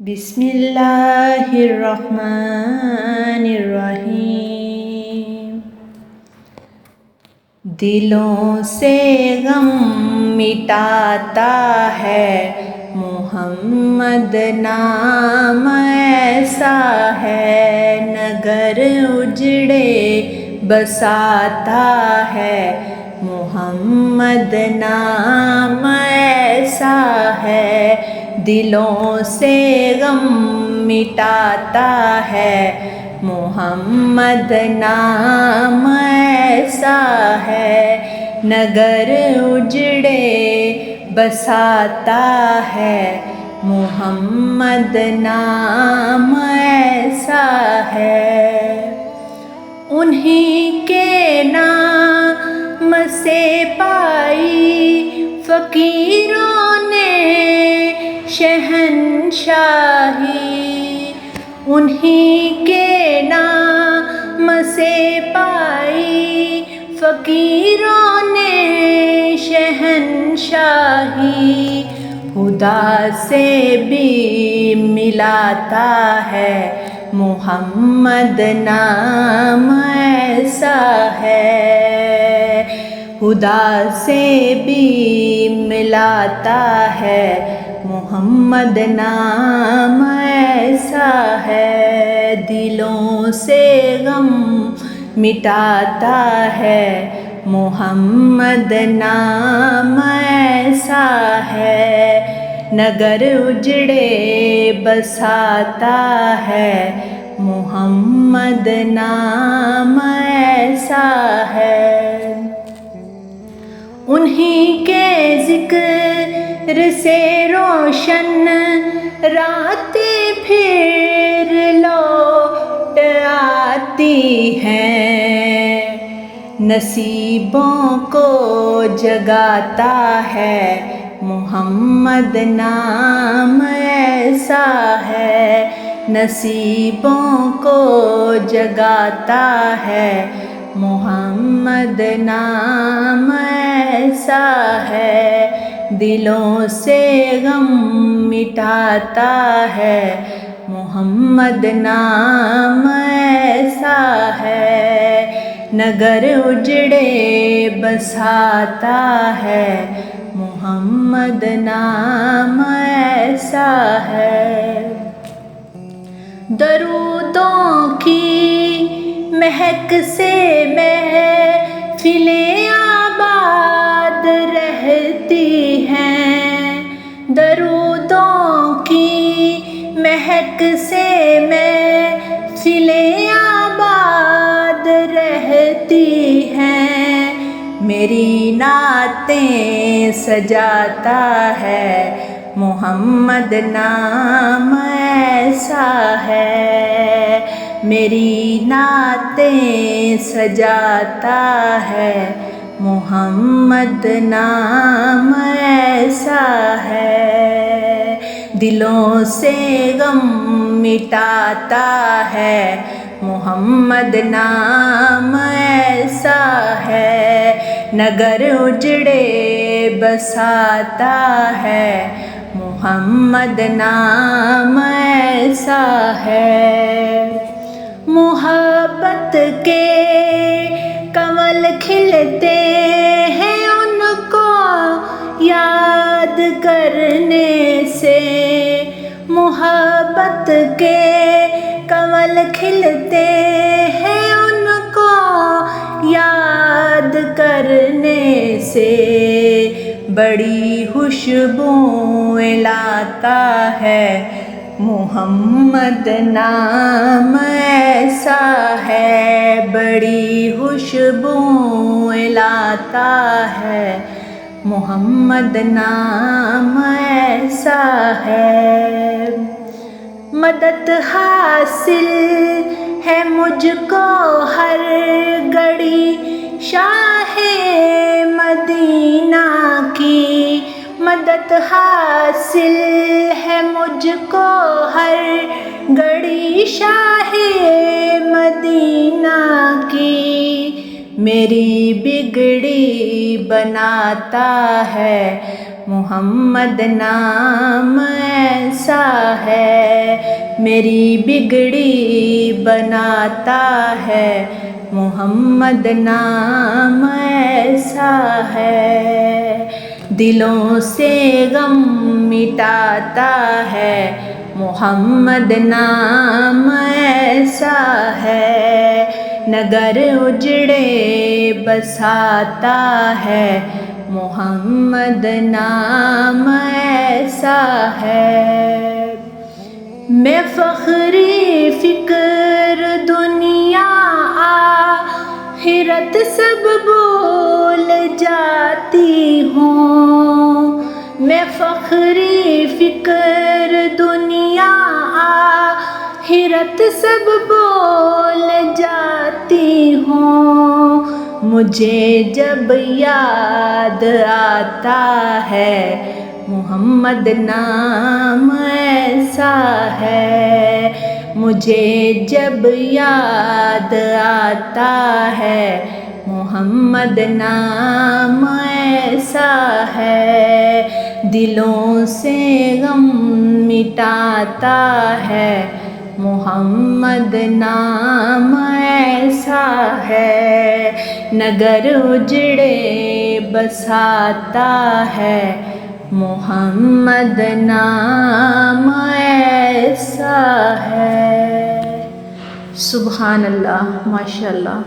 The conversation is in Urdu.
بسم اللہ الرحمن الرحیم۔ دلوں سے غم مٹاتا ہے محمد نام ایسا ہے، نگر اجڑے بساتا ہے محمد نام ایسا ہے، دلوں سے غم مٹاتا ہے محمد نام ایسا ہے، نگر اجڑے بساتا ہے محمد نام ایسا ہے۔ انہی کے نام سے پائی فقیروں نے شہنشاہی، انہی کے نام سے پائی فقیروں نے شہنشاہی، خدا سے بھی ملاتا ہے محمد نام ایسا ہے، خدا سے بھی ملاتا ہے محمد نام ایسا ہے، دلوں سے غم مٹاتا ہے محمد نام ایسا ہے، نگر اجڑے بساتا ہے محمد نام ایسا ہے۔ انہی کے ذکر سے روشن راتیں پھر لوٹ آتی ہیں، نصیبوں کو جگاتا ہے محمد نام ایسا ہے، نصیبوں کو جگاتا ہے محمد نام ایسا ہے، دلوں سے غم مٹاتا ہے محمد نام ایسا ہے، نگر اجڑے بساتا ہے محمد نام ایسا ہے۔ درودوں کی مہک سے محفلیں آباد رہتی ہیں، درودوں کی مہک سے محفلیں آباد رہتی ہیں، میری نعتیں سجاتا ہے محمد نام ایسا ہے، میری نعتیں سجاتا ہے محمد نام ایسا ہے، دلوں سے غم مٹاتا ہے محمد نام ایسا ہے، نگر اجڑے بساتا ہے محمد نام ایسا ہے۔ محبت کے کنول کھلتے ہیں ان کو یاد کرنے سے، محبت کے کنول کھلتے ہیں ان کو یاد کرنے سے، بڑی خوشبوئیں لاتا ہے محمد نام ایسا ہے، بڑی خوشبوئیں لاتا ہے محمد نام ایسا ہے، مدد حاصل ہے مجھ کو ہر گھڑی شاہ مدینہ کی، مدد حاصل ہے مجھ کو ہر گھڑی شاہ مدینہ کی، میری بگڑی بناتا ہے محمد نام ایسا ہے، میری بگڑی بناتا ہے، محمد نام ایسا ہے، دلوں سے غم مٹاتا ہے، محمد نام ایسا ہے، نگر اجڑے بساتا ہے، محمد نام ایسا ہے، میں فخری فکر دنیا آخرت سب بھول جاتی ہوں، میں فخری فکر دنیا آخرت سب بھول جاتی ہوں، مجھے جب یاد آتا ہے، محمد نام ایسا ہے، مجھے جب یاد آتا ہے، محمد نام ایسا ہے، دلوں سے غم مٹاتا ہے، محمد نام ایسا ہے، نگر اجڑے بساتا ہے، محمد نام ایسا ہے۔ سبحان اللہ، ماشاء اللہ۔